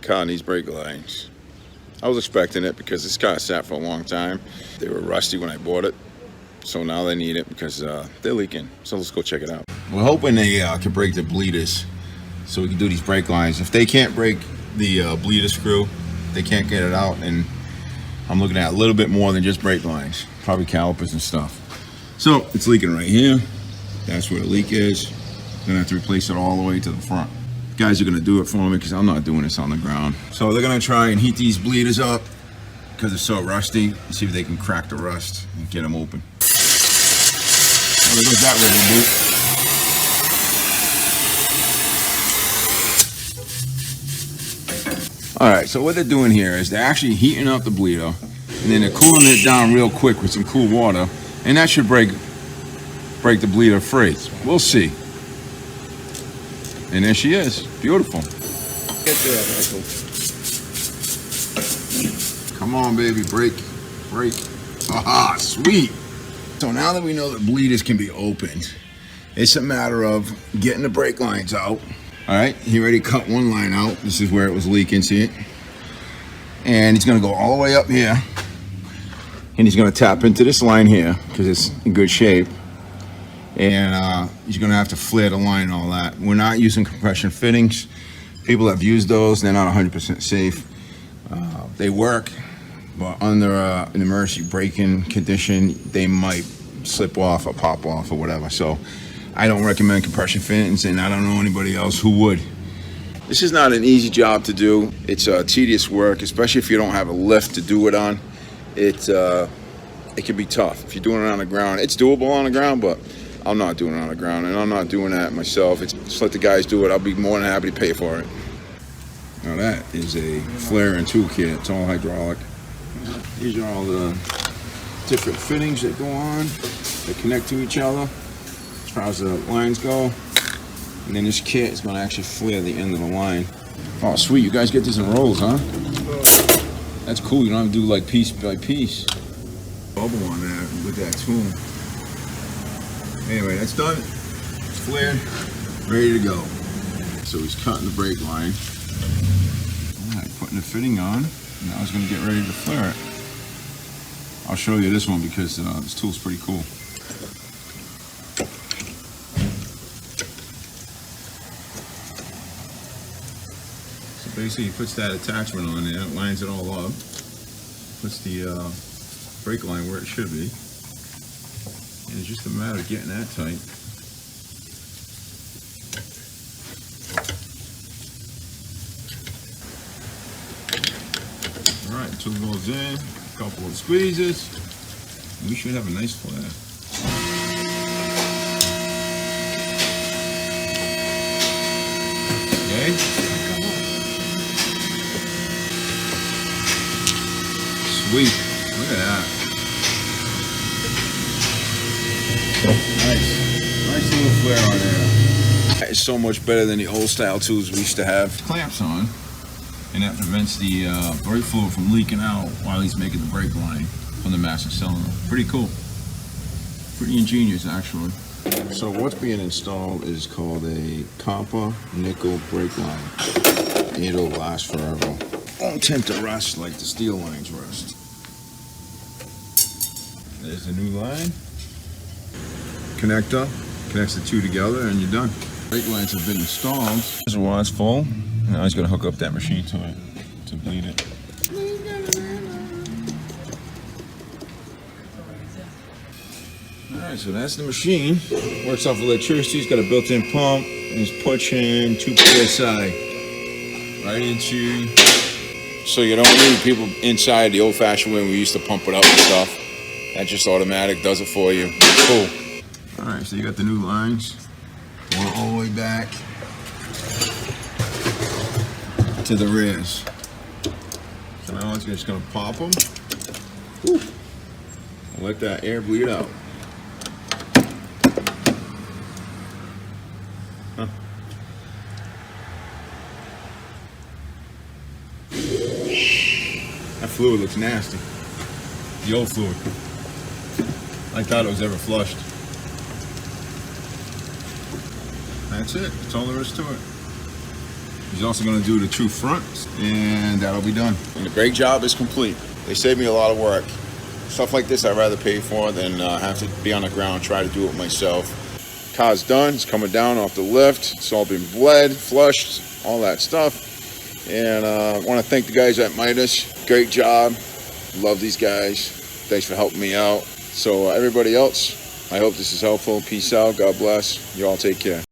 car needs brake lines. I was expecting it because this car sat for a long time. They were rusty when I bought it, so now they need it because they're leaking. So let's go check it out. We're hoping they can break the bleeders so we can do these brake lines. If they can't break the bleeder screw, they can't get it out, and I'm looking at a little bit more than just brake lines, probably calipers and stuff. So it's leaking right here. That's where the leak is. Gonna have to replace it all the way to the front. Guys are gonna do it for me because I'm not doing this on the ground. So they're gonna try and heat these bleeders up because they're so rusty, and see if they can crack the rust and get them open. Oh, there goes that rubber boot. All right, so what they're doing here is they're actually heating up the bleeder, and then they're cooling it down real quick with some cool water, and that should break the bleeder free. We'll see. And there she is. Beautiful. Get there, Michael. Come on, baby. Break. Aha, sweet. So now that we know that bleeders can be opened, it's a matter of getting the brake lines out. All right, he already cut one line out. This is where it was leaking, see it? And he's gonna go all the way up here, and he's gonna tap into this line here because it's in good shape. And he's gonna have to flare the line and all that. We're not using compression fittings. People have used those, they're not 100% safe. They work, but under an emergency braking condition, they might slip off or pop off or whatever. So I don't recommend compression fittings, and I don't know anybody else who would. This is not an easy job to do. It's tedious work, especially if you don't have a lift to do it on. It can be tough. If you're doing it on the ground, it's doable on the ground, but I'm not doing it on the ground, and I'm not doing that myself. It's just let the guys do it. I'll be more than happy to pay for it. Now that is a flaring toolkit. It's all hydraulic. These are all the different fittings that go on, that connect to each other as far as the lines go. And then this kit is going to actually flare the end of the line. Oh, sweet. You guys get this in rolls, huh? That's cool. You don't have to do like piece by piece. Bubble on that with that tool. Anyway, that's done. It's flared, ready to go. So he's cutting the brake line. All right, putting the fitting on. Now he's going to get ready to flare it. I'll show you this one because this tool's pretty cool. So basically he puts that attachment on there, lines it all up, puts the brake line where it should be. And it's just a matter of getting that tight. Alright, tool goes in, a couple of squeezes, and we should have a nice flare. Okay? Sweet. Look at that. Nice little flare on there. It's so much better than the old style tools we used to have. Clamps on, and that prevents the brake fluid from leaking out while he's making the brake line from the master cylinder. Pretty cool. Pretty ingenious, actually. So what's being installed is called a copper nickel brake line. It'll last forever. Won't tend to rust like the steel lines rust. There's the new line. Connector connects the two together, and you're done. Brake lines have been installed. Reservoir's full. Now he's going to hook up that machine to it to bleed it. Alright, so that's the machine. Works off electricity. It's got a built-in pump, and it's pushing 2 psi right into. So you don't need people inside the old-fashioned way we used to pump it up and stuff. That just automatic does it for you. Cool. Alright, so you got the new lines. Going all the way back to the rears. So now it's just going to pop them. Woo. And let that air bleed out. Huh. That fluid looks nasty. The old fluid. I thought it was ever flushed. That's it. That's all there is to it. He's also going to do the true front, and that'll be done. And the brake job is complete. They saved me a lot of work. Stuff like this I'd rather pay for than have to be on the ground and try to do it myself. Car's done. It's coming down off the lift. It's all been bled, flushed, all that stuff. And I want to thank the guys at Midas. Great job. Love these guys. Thanks for helping me out. So everybody else, I hope this is helpful. Peace out. God bless. You all take care.